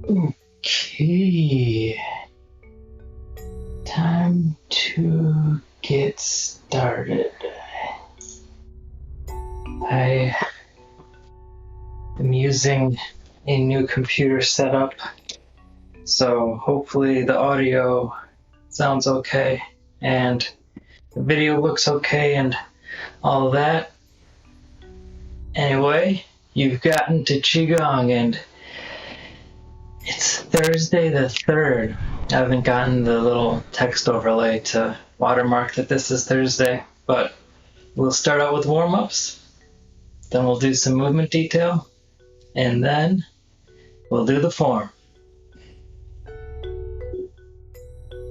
Okay. Time to get started. I am using a new computer setup, so hopefully the audio sounds okay and the video looks okay and all that. Anyway, you've gotten to Qigong and it's Thursday the 3rd. I haven't gotten the little text overlay to watermark that this is Thursday, but we'll start out with warm-ups, then we'll do some movement detail, and then we'll do the form.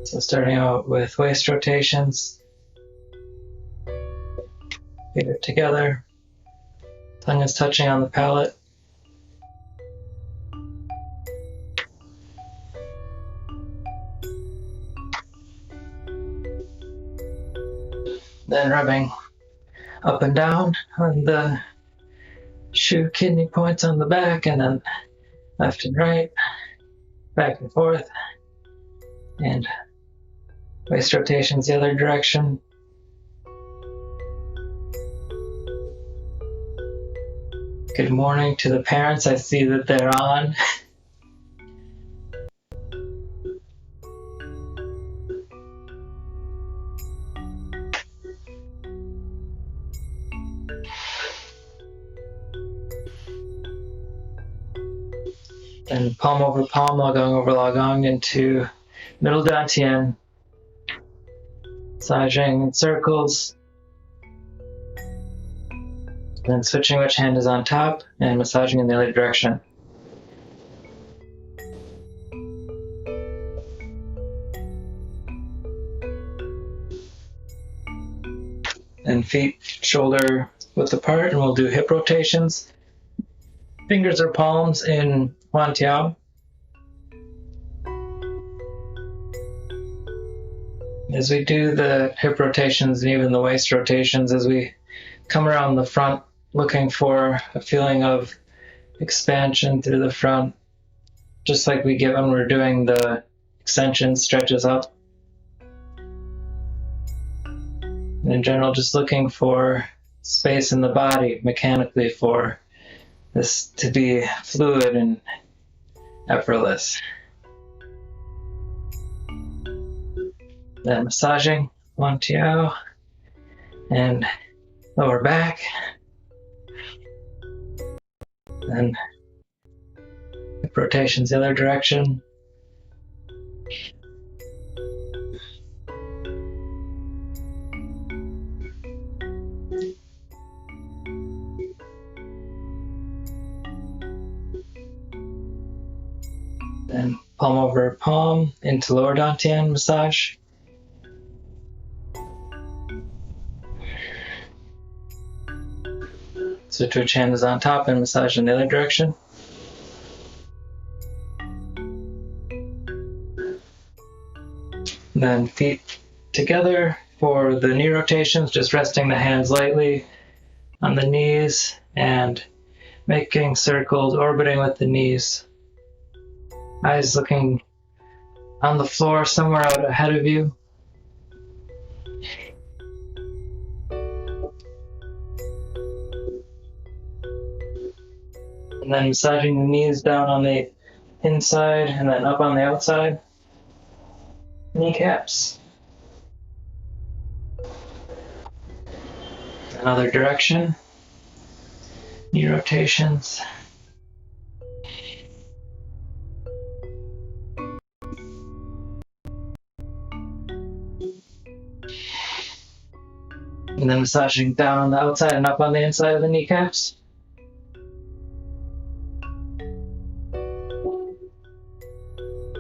So starting out with waist rotations, feet are together, tongue is touching on the palate. Then rubbing up and down on the shoe kidney points on the back, and then left and right, back and forth, and waist rotations the other direction. Good morning to the parents. I see that they're on. And palm over palm, lagong over lagong into middle dantian, massaging in circles, then switching which hand is on top and massaging in the other direction. And feet shoulder width apart, and we'll do hip rotations. Fingers or palms in Huan Tiao. As we do the hip rotations and even the waist rotations, as we come around the front, looking for a feeling of expansion through the front, just like we get when we're doing the extension stretches up. And in general, just looking for space in the body mechanically for this to be fluid and effortless. Then massaging Huan Tiao and lower back. Then hip rotations the other direction. Then palm over palm into lower dantian massage. Switch which hand is on top and massage in the other direction. Then feet together for the knee rotations, just resting the hands lightly on the knees and making circles, orbiting with the knees. Eyes looking on the floor somewhere out ahead of you. And then massaging the knees down on the inside and then up on the outside. Kneecaps. Another direction. Knee rotations. And then massaging down on the outside and up on the inside of the kneecaps.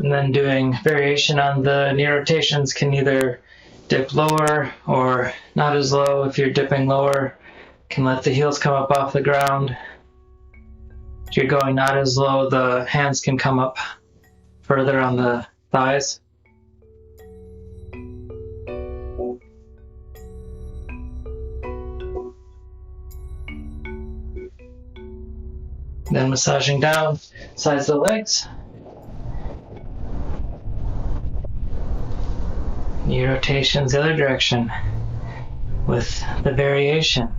And then doing variation on the knee rotations, can either dip lower or not as low. If you're dipping lower, can let the heels come up off the ground. If you're going not as low, the hands can come up further on the thighs. Then massaging down sides of the legs. knee rotations the other direction with the variation.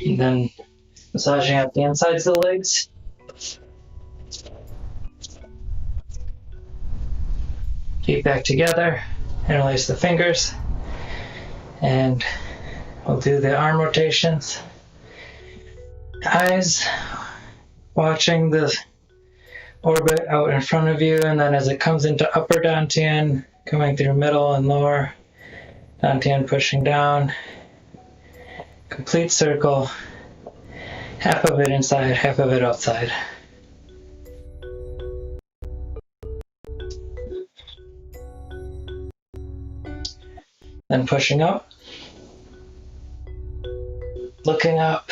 And then massaging out the insides of the legs. Feet back together, interlace the fingers, and we'll do the arm rotations. Eyes watching the orbit out in front of you, and then as it comes into upper dantian, going through middle and lower dantian, pushing down. Complete circle, half of it inside, half of it outside. Then pushing up, looking up,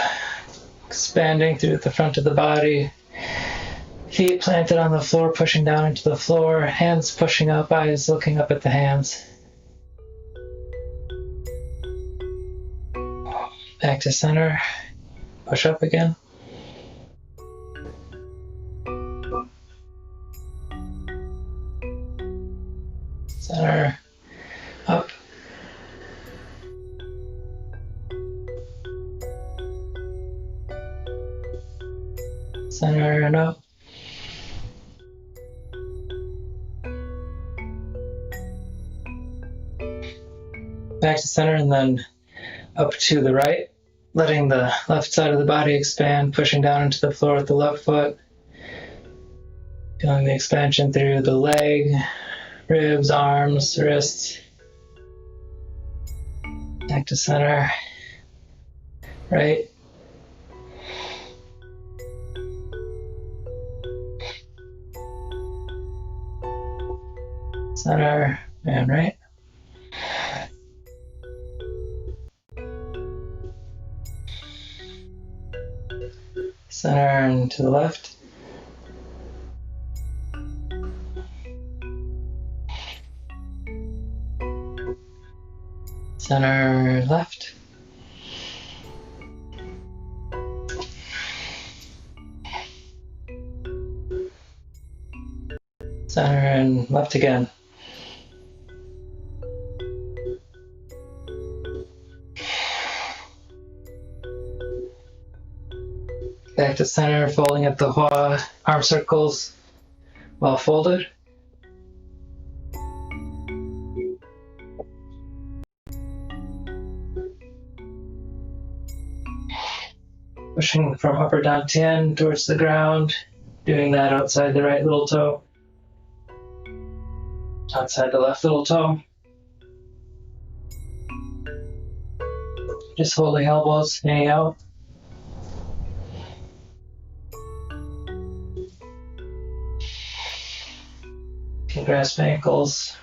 expanding through the front of the body, feet planted on the floor, pushing down into the floor, hands pushing up, eyes looking up at the hands. Back to center, push up again. Center, up. Center and up. Back to center and then up to the right, letting the left side of the body expand, pushing down into the floor with the left foot. Feeling the expansion through the leg, ribs, arms, wrists. Back to center. Right. Center and right. Center and to the left. Center left. Center and left again. Back to center, folding at the hua, arm circles well folded. Pushing from upper dantian towards the ground, doing that outside the right little toe, outside the left little toe. Just holding elbows, hanging out. Can grasp ankles.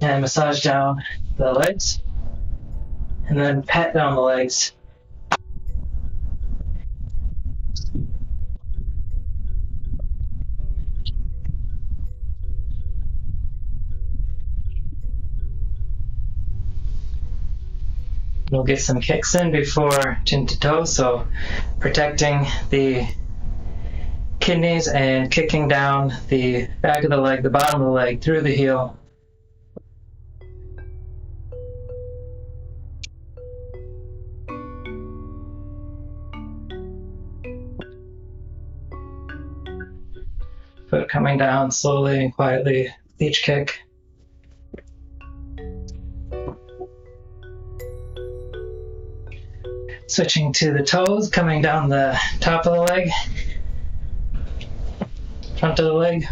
And massage down the legs. And then pat down the legs. We'll get some kicks in before chin to toe, so protecting the kidneys and kicking down the back of the leg, the bottom of the leg, through the heel. Foot coming down slowly and quietly with each kick. Switching to the toes, coming down the top of the leg, front of the leg.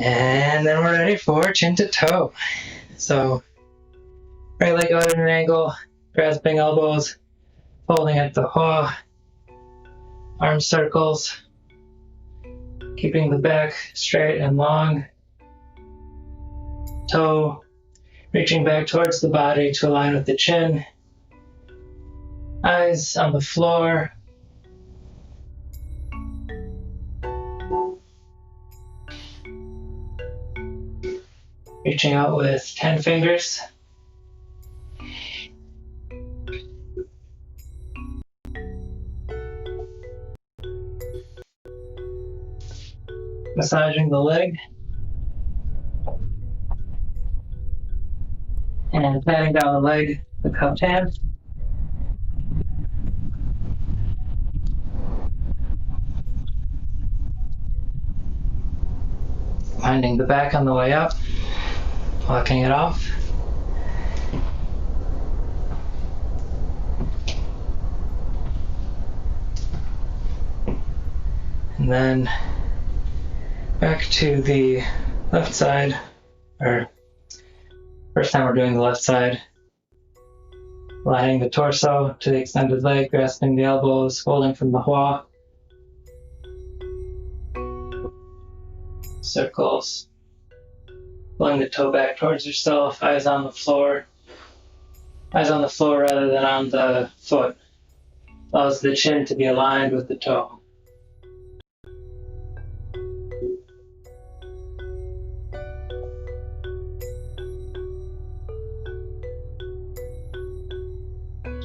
And then we're ready for chin to toe. So right leg out at an angle, grasping elbows, folding at the hua, arm circles, keeping the back straight and long, toe reaching back towards the body to align with the chin, eyes on the floor, Reaching out with 10 fingers. Massaging the leg. And patting down the leg with the cupped hand. Winding the back on the way up. Walking it off. And then back to the left side, or first time we're doing the left side. Aligning the torso to the extended leg, grasping the elbows, holding from the hua. Circles. Pulling the toe back towards yourself, eyes on the floor. Eyes on the floor rather than on the foot. Allows the chin to be aligned with the toe.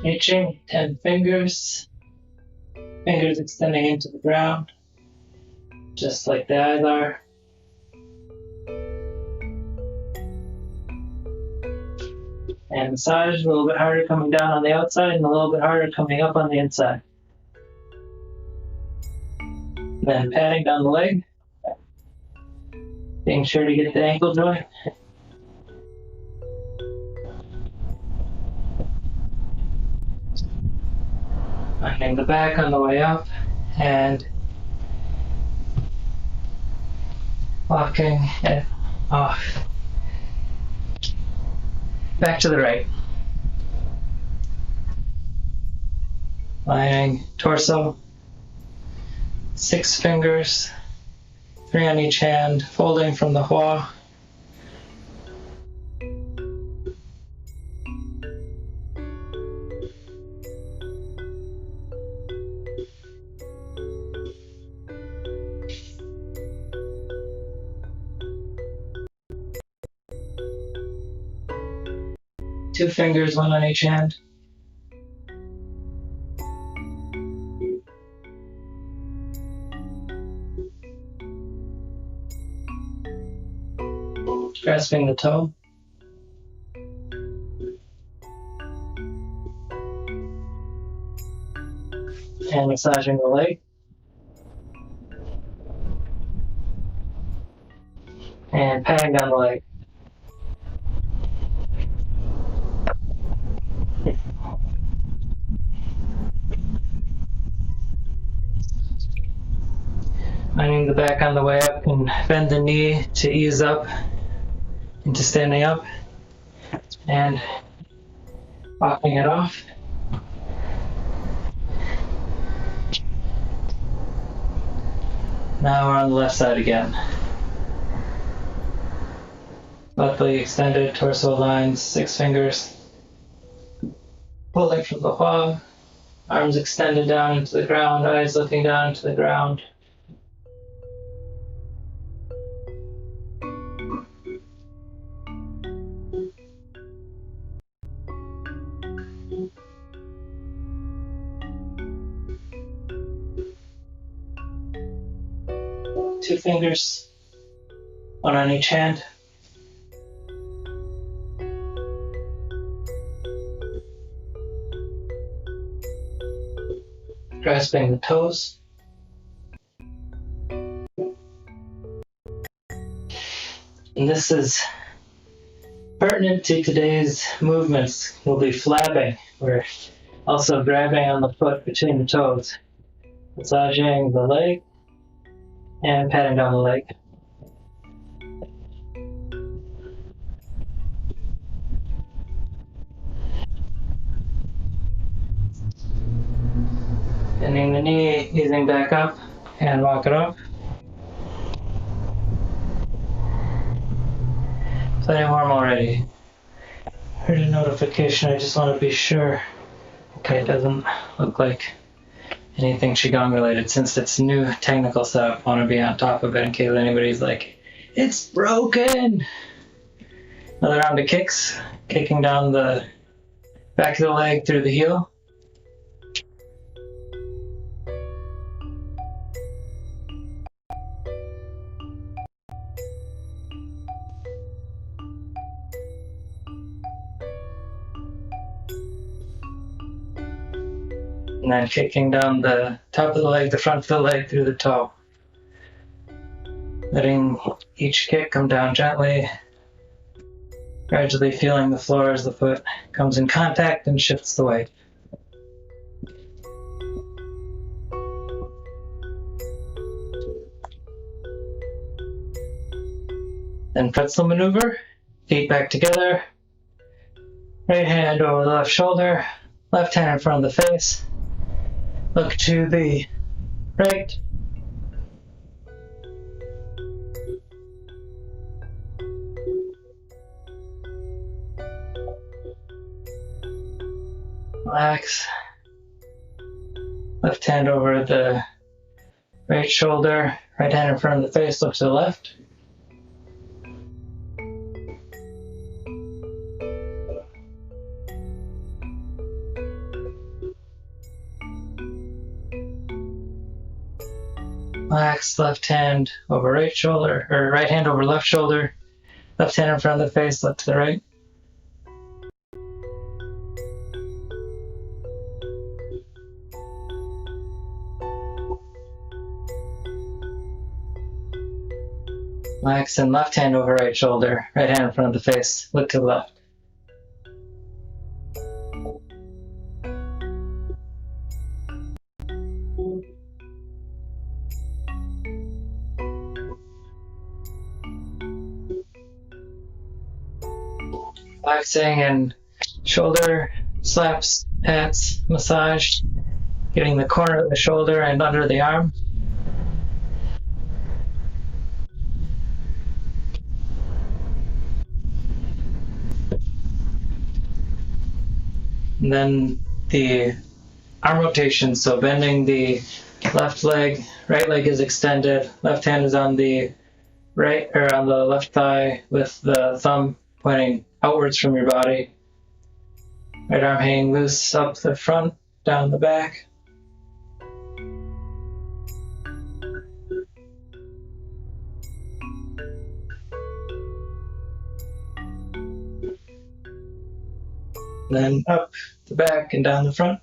Reaching 10 fingers. Fingers extending into the ground, just like the eyes are. And massage, a little bit harder coming down on the outside and a little bit harder coming up on the inside. Then patting down the leg, being sure to get the ankle joint. Winding the back on the way up and walking it off. Back to the right. Lining torso. 6 fingers, 3 on each hand, folding from the hua. Two fingers, 1 on each hand. Grasping the toe. And massaging the leg. And patting down the leg. Lining the back on the way up, and bend the knee to ease up into standing up, and walking it off. Now we're on the left side again. Left leg extended, torso aligned, 6 fingers. Pulling from the hua, arms extended down into the ground, eyes looking down into the ground. Two fingers, 1 on each hand. Grasping the toes. And this is pertinent to today's movements. We'll be flapping. We're also grabbing on the foot between the toes. Massaging the leg and patting down the leg. Bending the knee, easing back up, and walk it off. Plenty warm already. Heard a notification, I just want to be sure. Okay, it doesn't look like anything Qigong related. Since it's new technical stuff, I want to be on top of it in case anybody's like, it's broken! Another round of kicks, kicking down the back of the leg through the heel. And then kicking down the top of the leg, the front of the leg through the toe. Letting each kick come down gently, gradually feeling the floor as the foot comes in contact and shifts the weight. Then pretzel maneuver, feet back together, right hand over the left shoulder, left hand in front of the face, look to the right, relax, left hand over the right shoulder, right hand in front of the face, look to the left. Relax, left hand over right shoulder, or right hand over left shoulder, left hand in front of the face, look to the right. Relax, and left hand over right shoulder, right hand in front of the face, look to the left. Relaxing and shoulder slaps, pats, massage, getting the corner of the shoulder and under the arm. And then the arm rotation, so bending the left leg, right leg is extended, left hand is on the right or on the left thigh with the thumb pointing outwards from your body. Right arm hanging loose up the front, down the back. Then up the back and down the front.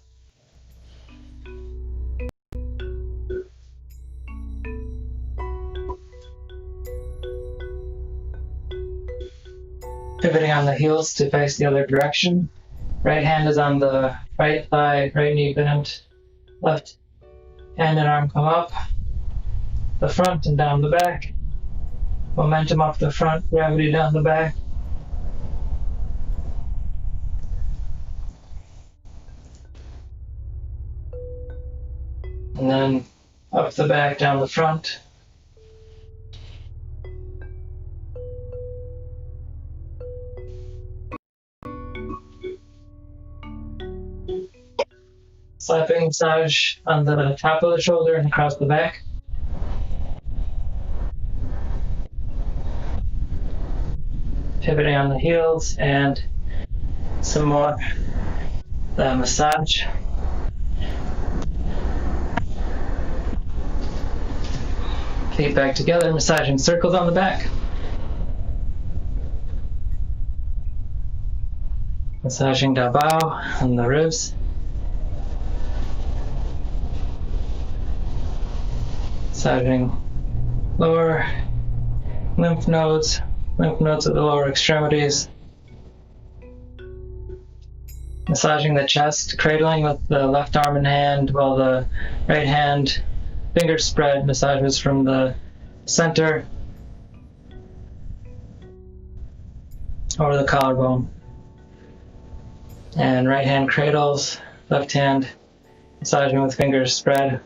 Pivoting on the heels to face the other direction. Right hand is on the right thigh, right knee bent. Left hand and arm come up the front and down the back. Momentum up the front, gravity down the back. And then up the back, down the front. Slapping massage on the top of the shoulder and across the back. Pivoting on the heels and some more the massage. Feet back together, massaging circles on the back. Massaging da bao on the ribs. Massaging lower lymph nodes of the lower extremities. Massaging the chest, cradling with the left arm and hand while the right hand, fingers spread, massages from the center over the collarbone. And right hand cradles, left hand massaging with fingers spread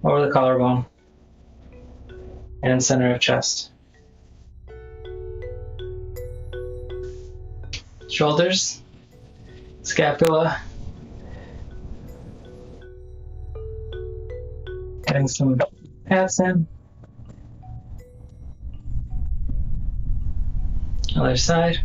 over the collarbone and center of chest. Shoulders, scapula, getting some pats in. Other side.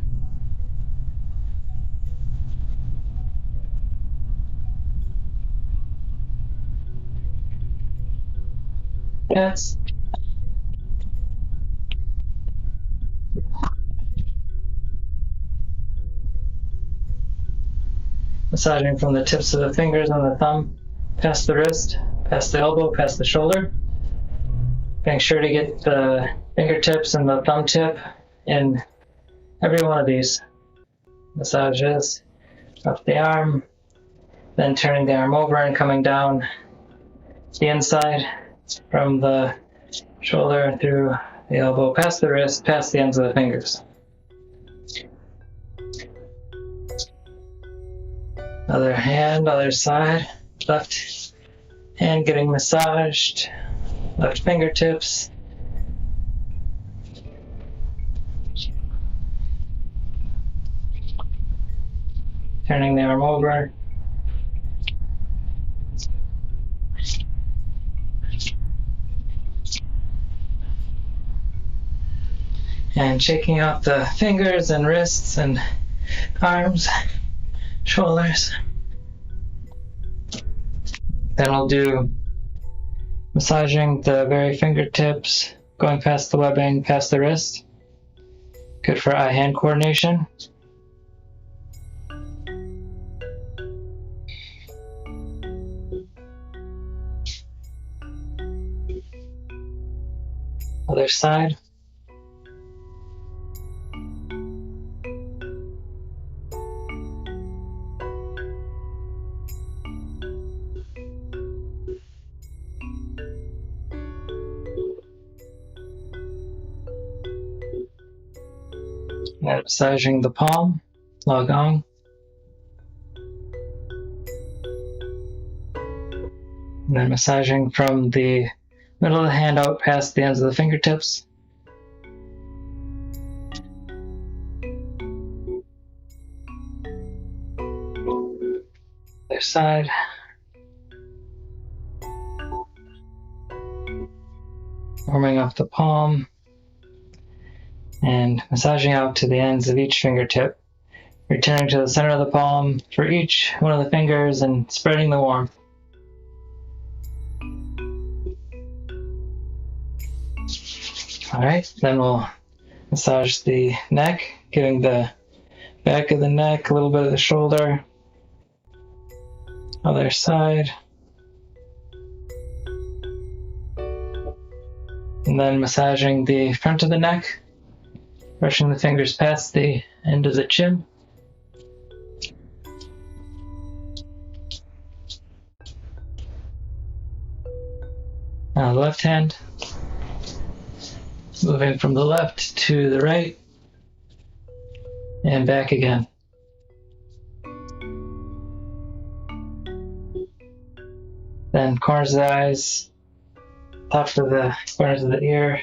Yes. Massaging from the tips of the fingers on the thumb, past the wrist, past the elbow, past the shoulder. Making sure to get the fingertips and the thumb tip in every one of these massages. Up the arm, then turning the arm over and coming down the inside from the shoulder through the elbow, past the wrist, past the ends of the fingers. Other hand, other side, left hand getting massaged, left fingertips. Turning the arm over. And shaking out the fingers and wrists and arms, shoulders. Then I'll do massaging the very fingertips, going past the webbing, past the wrist. Good for eye-hand coordination. Other side. Now massaging the palm, log on. And then massaging from the middle of the hand out past the ends of the fingertips. Other side. Warming up the palm and massaging out to the ends of each fingertip. Returning to the center of the palm for each one of the fingers and spreading the warmth. Alright, then we'll massage the neck, giving the back of the neck, a little bit of the shoulder. Other side. And then massaging the front of the neck, brushing the fingers past the end of the chin. Now the left hand, moving from the left to the right and back again. Then corners of the eyes, top of the corners of the ear,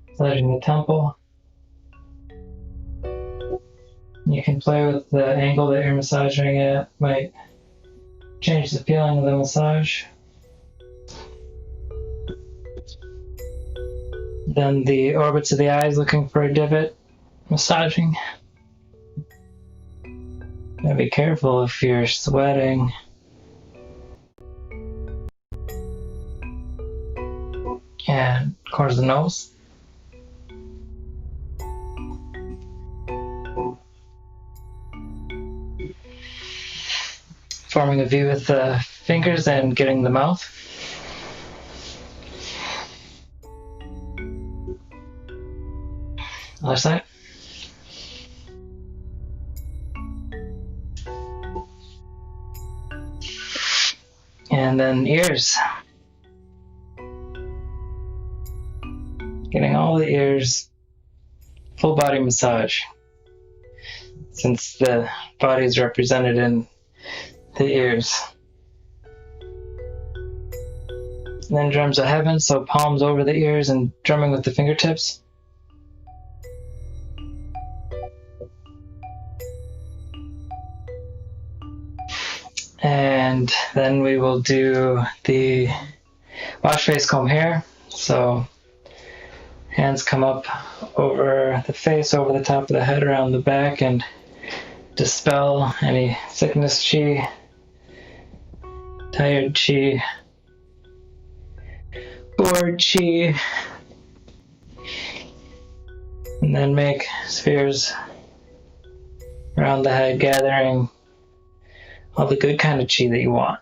massaging the temple. You can play with the angle that you're massaging at, might change the feeling of the massage. Then the orbits of the eyes, looking for a divot, massaging. Gotta be careful if you're sweating. And corners of the nose. Forming a V with the fingers and getting the mouth. Other side. And then ears. Getting all the ears, full body massage. Since the body is represented in the ears. And then drums of heaven, so palms over the ears and drumming with the fingertips. And then we will do the wash face comb hair. So hands come up over the face, over the top of the head, around the back, and dispel any sickness chi, tired chi, board chi, and then make spheres around the head, gathering all the good kind of chi that you want.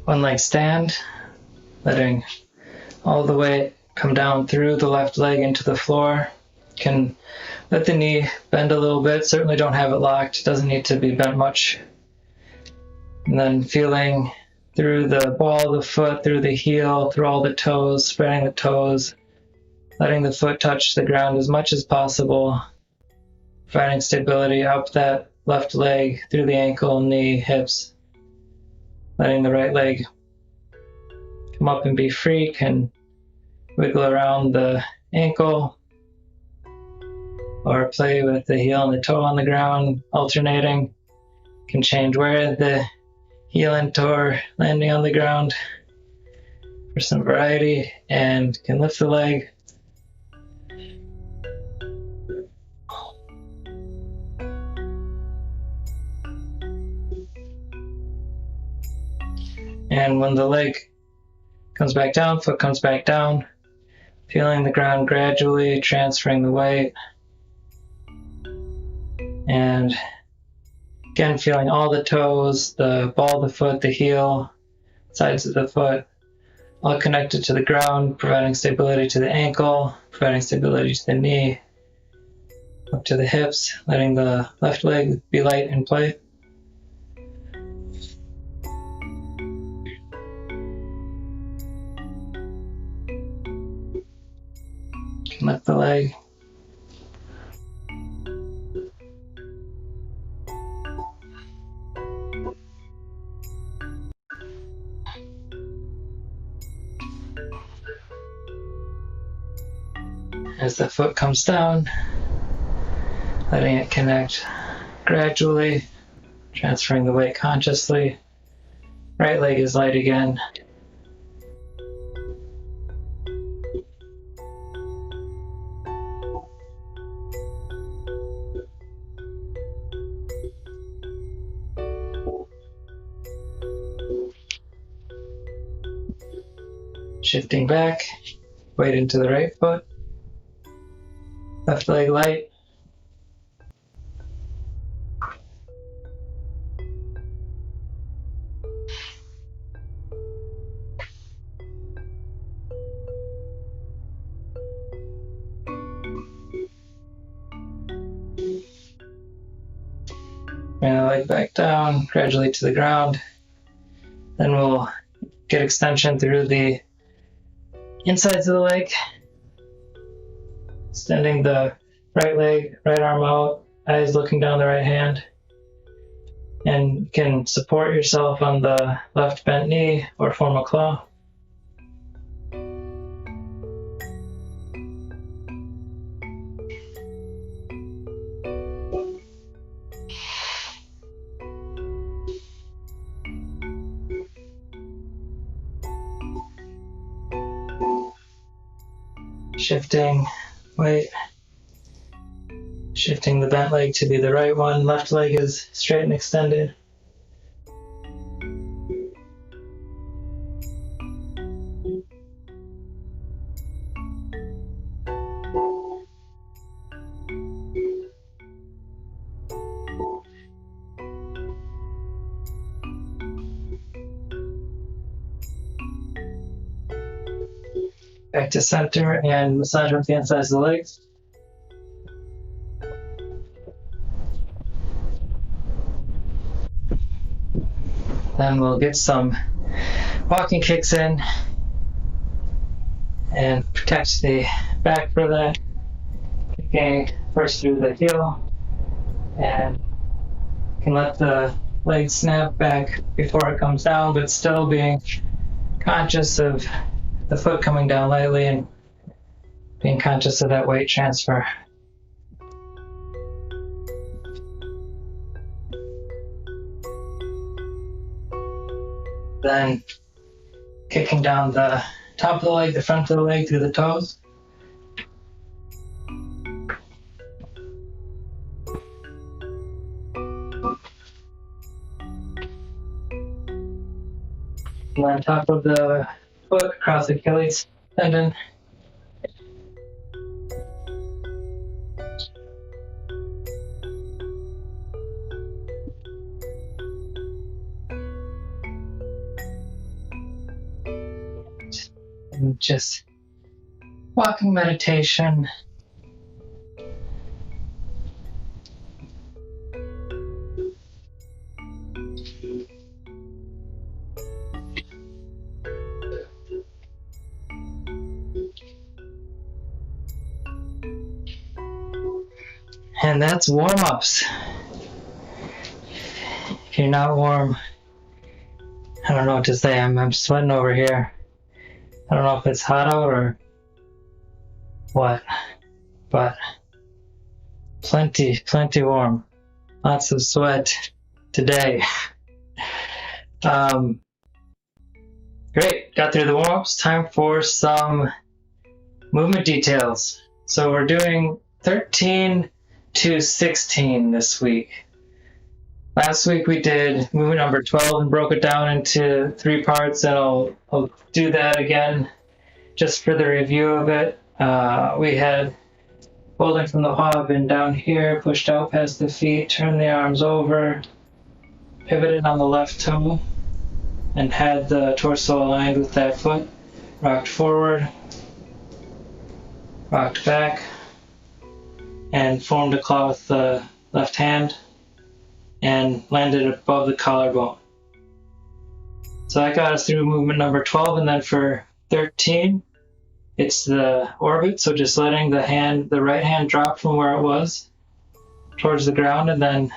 One leg stand, letting all the weight come down through the left leg into the floor. Can let the knee bend a little bit, certainly don't have it locked, it doesn't need to be bent much. And then feeling through the ball of the foot, through the heel, through all the toes, spreading the toes, letting the foot touch the ground as much as possible, providing stability up that left leg, through the ankle, knee, hips, letting the right leg come up and be free, can wiggle around the ankle, or play with the heel and the toe on the ground, alternating. Can change where the heel and toe are landing on the ground for some variety, and can lift the leg. And when the leg comes back down, foot comes back down, feeling the ground gradually, transferring the weight. And again, feeling all the toes, the ball of the foot, the heel, sides of the foot, all connected to the ground, providing stability to the ankle, providing stability to the knee, up to the hips, letting the left leg be light in play. Lift the leg. As the foot comes down, letting it connect gradually, transferring the weight consciously. Right leg is light again. Shifting back, weight into the right foot. Left leg light. Bring the leg back down, gradually to the ground. Then we'll get extension through the insides of the leg. Extending the right leg, right arm out, eyes looking down the right hand. And you can support yourself on the left bent knee or form a claw. Shifting weight, shifting the bent leg to be the right one. Left leg is straight and extended. Back to center and massage up the insides of the legs. Then we'll get some walking kicks in and protect the back for that. Kicking first through the heel, and you can let the leg snap back before it comes down, but still being conscious of the foot coming down lightly and being conscious of that weight transfer. Then kicking down the top of the leg, the front of the leg through the toes. And on top of the foot, across the Achilles tendon. And just walking meditation. And that's warm-ups. If you're not warm, I don't know what to say. I'm sweating over here. I don't know if it's hot out or what, but plenty warm. Lots of sweat today. Great, got through the warm-ups. Time for some movement details. So we're doing 13 to 16 this week. Last week we did movement number 12 and broke it down into 3 parts, and I'll do that again just for the review of it. We had folding from the hub and down here, pushed out past the feet, turn the arms over, pivoted on the left toe, and had the torso aligned with that foot, rocked forward, rocked back, and formed a claw with the left hand and landed above the collarbone. So that got us through movement number 12, and then for 13, it's the orbit, so just letting the right hand drop from where it was towards the ground and then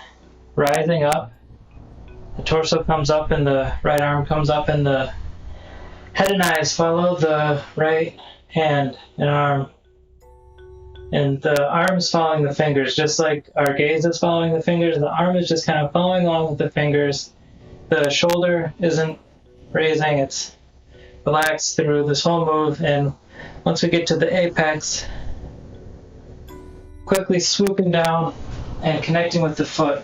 rising up. The torso comes up and the right arm comes up, and the head and eyes follow the right hand and arm. And the arm is following the fingers, just like our gaze is following the fingers. The arm is just kind of following along with the fingers. The shoulder isn't raising, it's relaxed through this whole move. And once we get to the apex, quickly swooping down and connecting with the foot,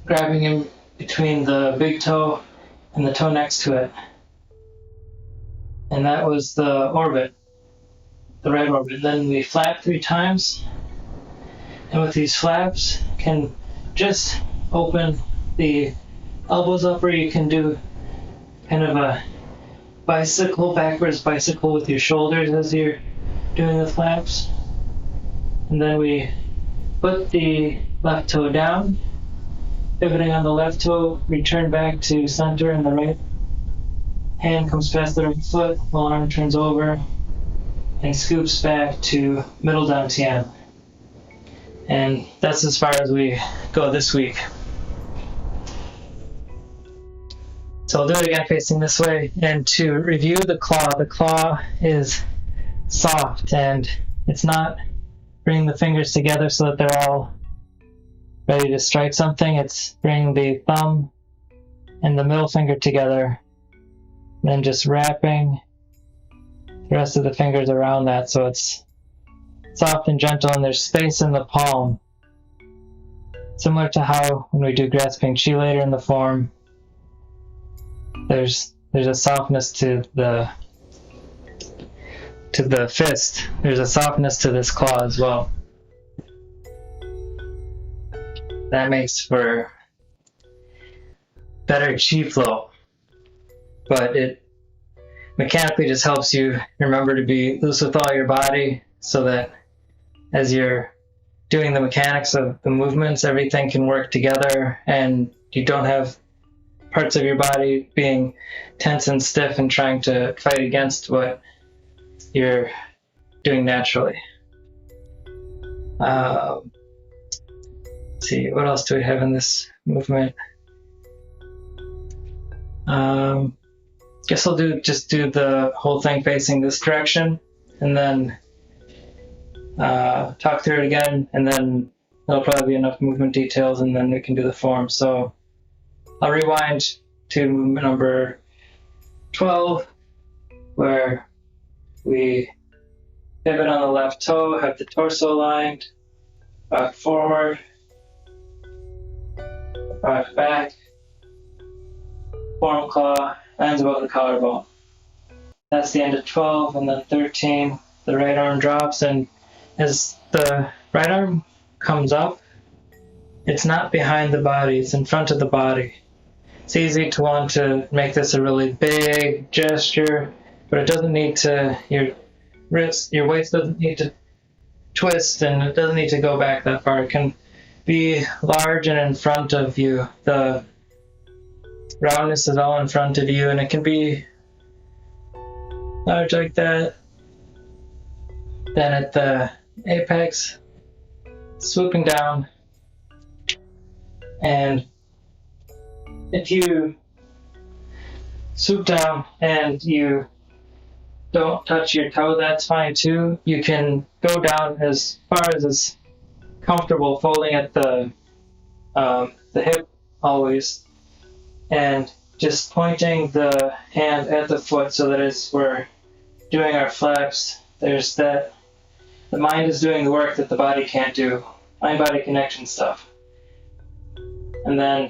grabbing in between the big toe and the toe next to it. And that was the orbit, the right orbit. Then we flap 3 times, and with these flaps can just open the elbows up, or you can do kind of a backwards bicycle with your shoulders as you're doing the flaps. And then we put the left toe down, pivoting on the left toe, return back to center, and the right hand comes past the right foot while arm turns over and scoops back to middle dantian. And that's as far as we go this week. So I'll do it again facing this way. And to review the claw is soft, and it's not bringing the fingers together so that they're all ready to strike something. It's bringing the thumb and the middle finger together, and then just wrapping the rest of the fingers around that, so it's soft and gentle, and there's space in the palm. Similar to how when we do grasping chi later in the form, there's a softness to the fist. There's a softness to this claw as well. That makes for better chi flow, but it mechanically just helps you remember to be loose with all your body, so that as you're doing the mechanics of the movements, everything can work together and you don't have parts of your body being tense and stiff and trying to fight against what you're doing naturally. Let's see, what else do we have in this movement? Guess I'll just do the whole thing facing this direction, and then talk through it again, and then there'll probably be enough movement details, and then we can do the form. So I'll rewind to movement number 12, where we pivot on the left toe, have the torso aligned, rock forward, rock back, form claw, lands above the collarbone. That's the end of 12, and then 13, the right arm drops, and as the right arm comes up, it's not behind the body, it's in front of the body. It's easy to want to make this a really big gesture, but it doesn't need to, your waist doesn't need to twist, and it doesn't need to go back that far. It can be large and in front of you. The roundness is all in front of you, and it can be large like that. Then at the apex, swooping down, and if you swoop down and you don't touch your toe, that's fine too. You can go down as far as is comfortable, folding at the hip always, and just pointing the hand at the foot so that as we're doing our flaps, there's that the mind is doing the work that the body can't do, mind-body connection stuff. And then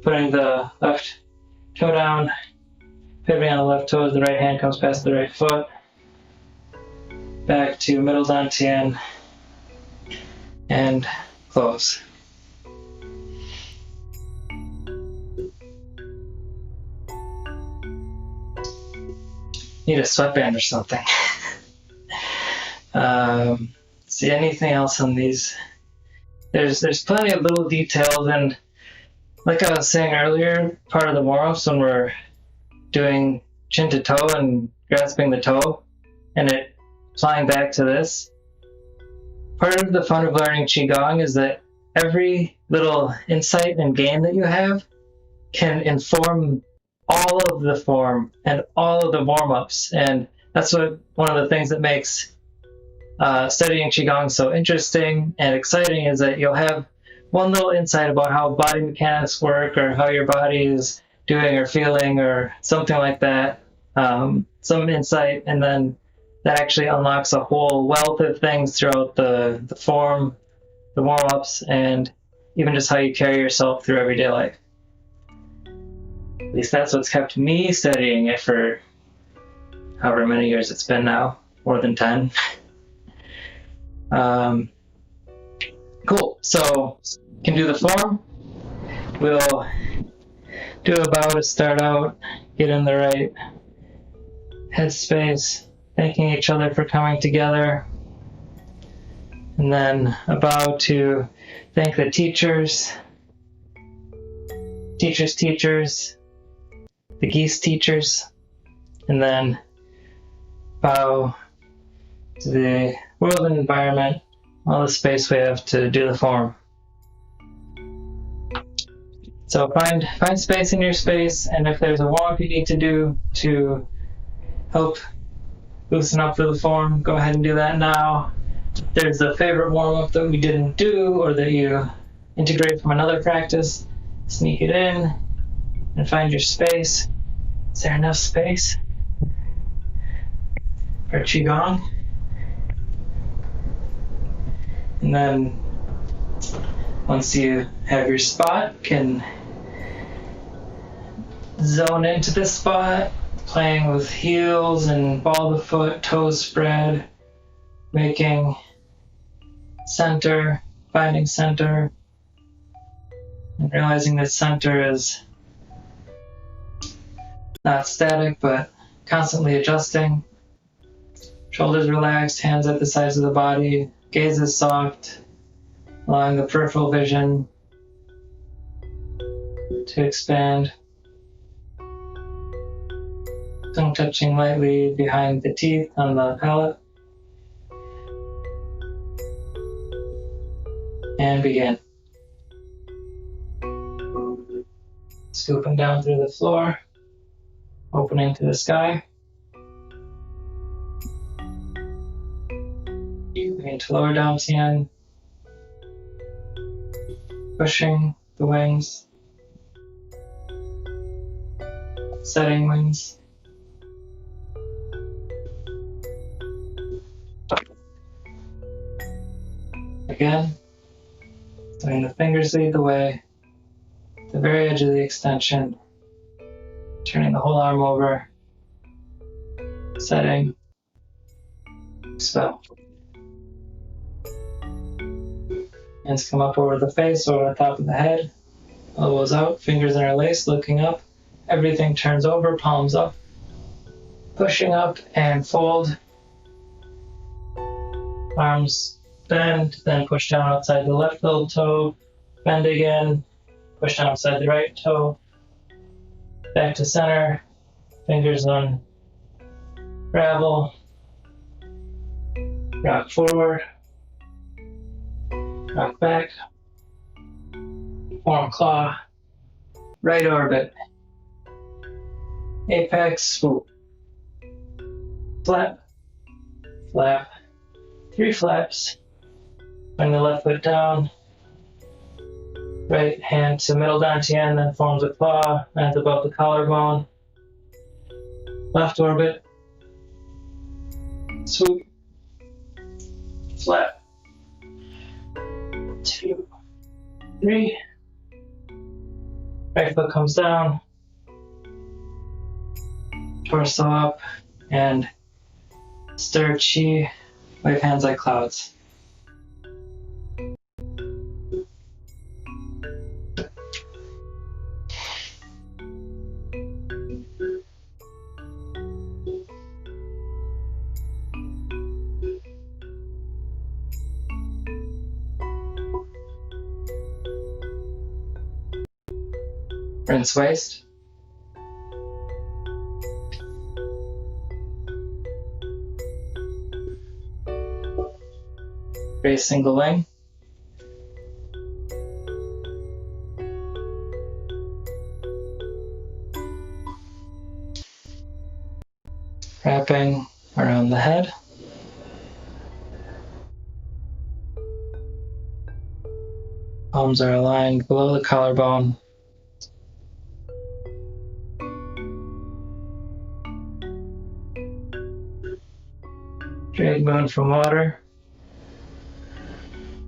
putting the left toe down, pivoting on the left toe as the right hand comes past the right foot, back to middle dantian, and close. Need a sweatband or something. See anything else on these? There's plenty of little details, and like I was saying earlier, part of the warm-ups when we're doing chin to toe and grasping the toe, and it flying back to this. Part of the fun of learning Qigong is that every little insight and game that you have can inform all of the form and all of the warm-ups, and that's one of the things that makes studying Qigong so interesting and exciting, is that you'll have one little insight about how body mechanics work, or how your body is doing or feeling, or something like that, some insight, and then that actually unlocks a whole wealth of things throughout the form, the warm-ups, and even just how you carry yourself through everyday life. At least that's what's kept me studying it for however many years it's been now, more than 10. Cool, so you can do the form. We'll do a bow to start out, get in the right headspace, thanking each other for coming together, and then a bow to thank the teachers, the geese teachers, and then bow to the world and environment, all the space we have to do the form. So find space in your space, and if there's a warm-up you need to do to help loosen up for the form, go ahead and do that now. If there's a favorite warm-up that we didn't do, or that you integrate from another practice, sneak it in and find your space. Is there enough space for Qigong? And then once you have your spot, can zone into this spot, playing with heels and ball of the foot, toes spread, making center, finding center, and realizing that center is not static but constantly adjusting. Shoulders relaxed, hands at the sides of the body, gaze is soft, allowing the peripheral vision to expand. Tongue touching lightly behind the teeth on the palate. And begin. Scooping down through the floor, opening to the sky. Into lower dantian, pushing the wings, setting wings. Again, letting the fingers lead the way, the very edge of the extension, Turning the whole arm over. Setting. Expel. Hands come up over the face, over the top of the head. Elbows out, fingers interlaced, looking up. Everything turns over, palms up. Pushing up and fold. Arms bend, then push down outside the left little toe. Bend again. Push down outside the right toe. Back to center. Fingers unravel. Rock forward. Rock back. Form claw. Right orbit. Apex swoop. Flap. Flap. 3 flaps. Bring the left foot down. Right hand to middle dantian, then forms a claw, lands above the collarbone. Left orbit. Swoop. Flap. 2, 3. Right foot comes down. Torso up and stir chi. Wave hands like clouds. Rinse waist. Raise single leg. Wrapping around the head. Palms are aligned below the collarbone. Jade moon from water.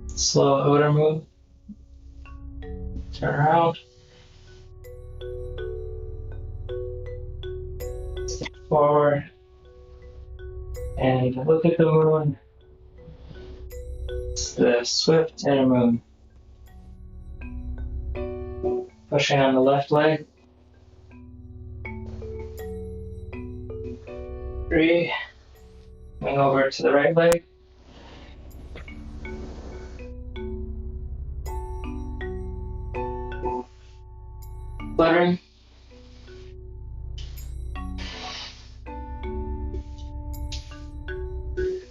Slow outer move. Turn around. Step forward. And look at the moon. It's the swift inner moon. Pushing on the left leg. 3. Coming over to the right leg. Fluttering.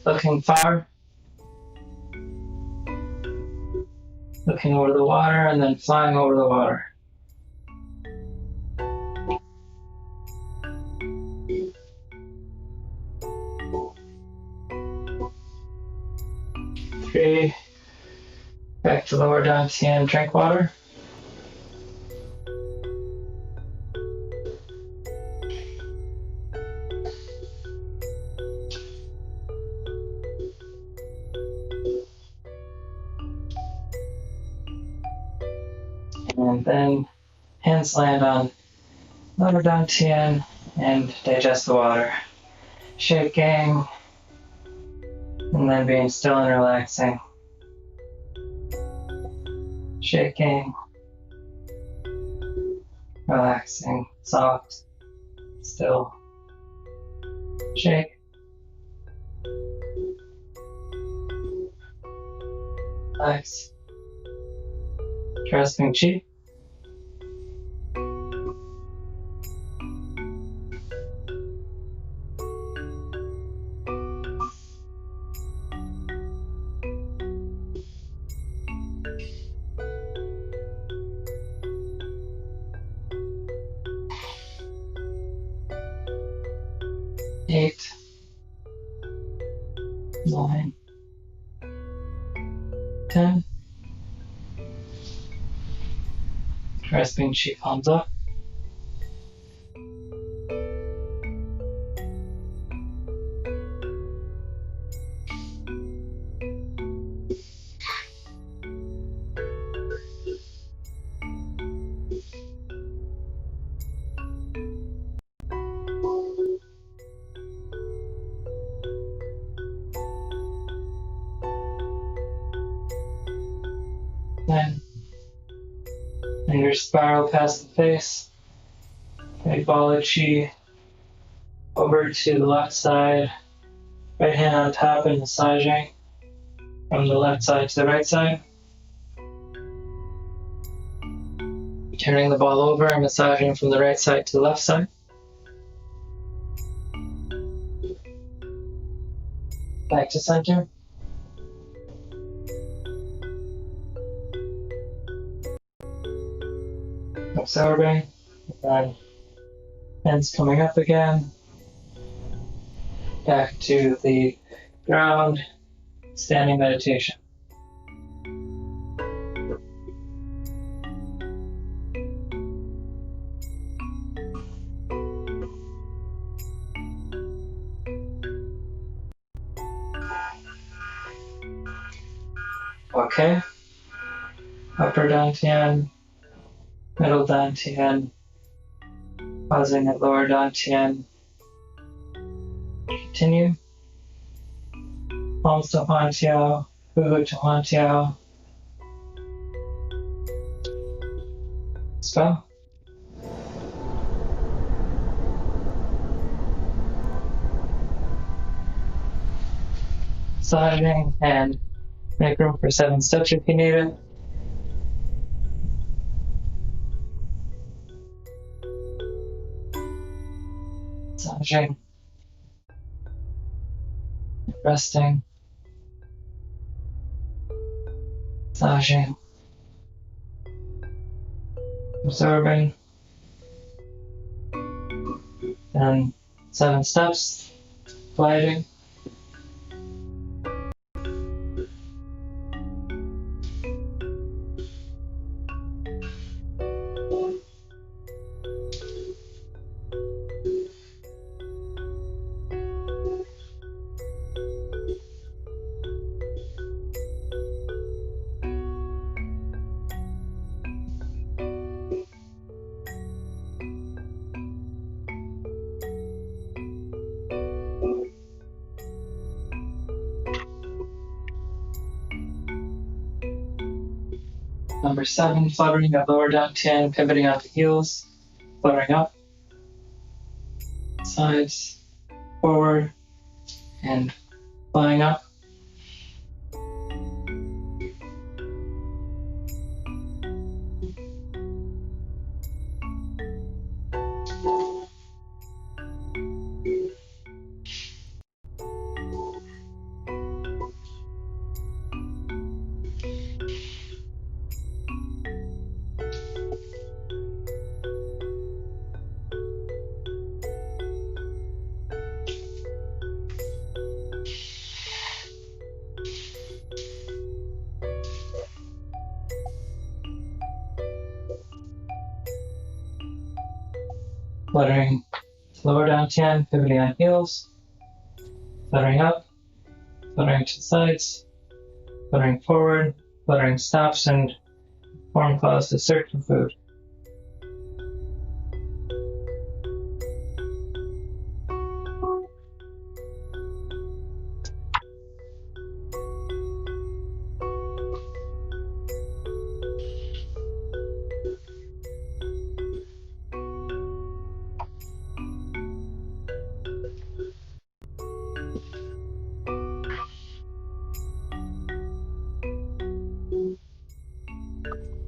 Looking far. Looking over the water and then flying over the water. Three. Back to lower dantian, drink water. And then hands land on lower dantian and digest the water. Shaking and then being still and relaxing. Shaking, relaxing, soft, still. Shake, relax, grasping chi. Eight, 9, 10. Grasping chi palms up. Fingers spiral past the face. Big ball of chi over to the left side. Right hand on top and massaging from the left side to the right side. Turning the ball over and massaging from the right side to the left side. Back to center. Absorbing. And then hands coming up again. Back to the ground. Standing meditation. Okay. Upper dantian, middle dantian, pausing at lower dantian. Continue. Palms to Huantiao, Hu to Huantiao. Spell. Massaging and make room for 7 steps if you need it. Massaging. Resting. Massaging. Absorbing. And 7 steps. Gliding. Number 7, fluttering at lower dantian, pivoting out the heels, fluttering up, sides, forward, and flying up. Fluttering to lower dantian, pivoting on heels, fluttering up, fluttering to the sides, fluttering forward, fluttering stops and form claws to search for food.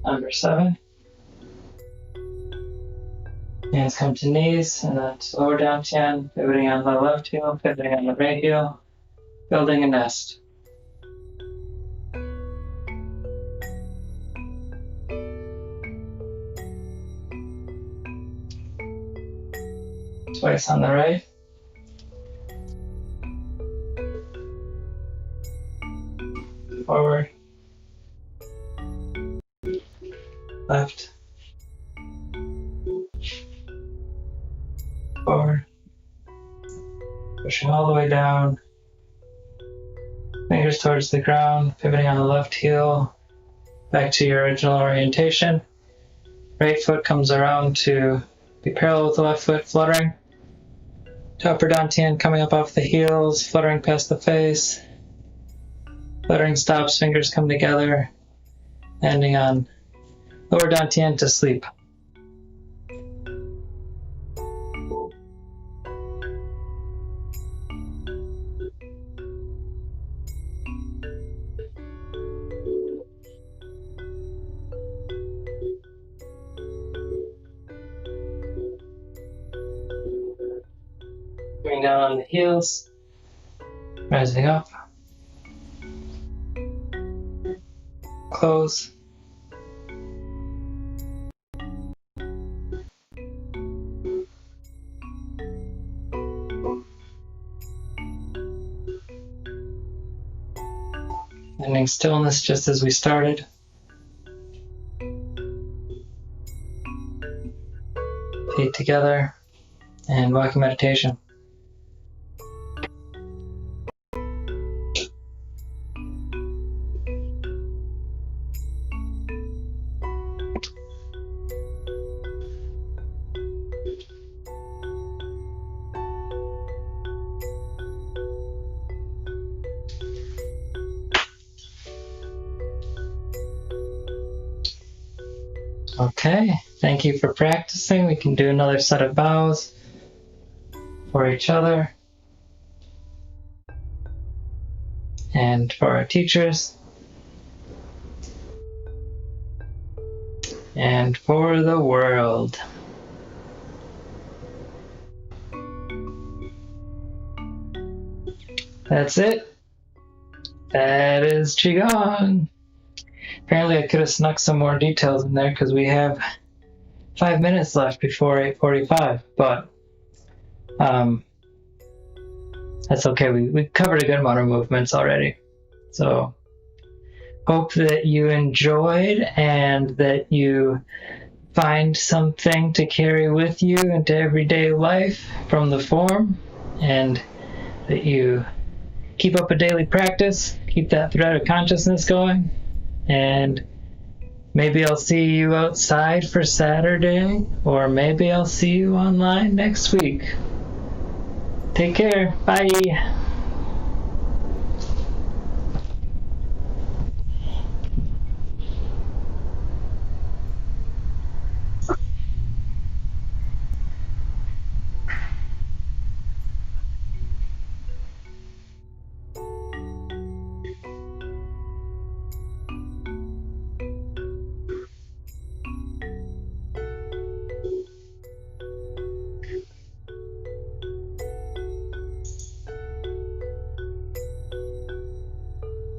Number 7. Hands come to knees, and then to lower dantian, pivoting on the left heel, pivoting on the right heel, building a nest. Twice on the right. Forward. Left. Forward. Pushing all the way down. Fingers towards the ground, pivoting on the left heel. Back to your original orientation. Right foot comes around to be parallel with the left foot, fluttering. To upper dantian, coming up off the heels, fluttering past the face. Fluttering stops, fingers come together, landing on lower dantian to sleep. Going down on the heels, rising up, close. Ending stillness just as we started. Feet together and walking meditation. Okay, thank you for practicing. We can do another set of bows for each other and for our teachers and for the world. That's it. That is Qigong. Apparently I could have snuck some more details in there because we have 5 minutes left before 8:45, but that's okay. We covered a good amount of movements already. So hope that you enjoyed and that you find something to carry with you into everyday life from the form, and that you keep up a daily practice, keep that thread of consciousness going, and maybe I'll see you outside for Saturday, or maybe I'll see you online next week. Take care. Bye.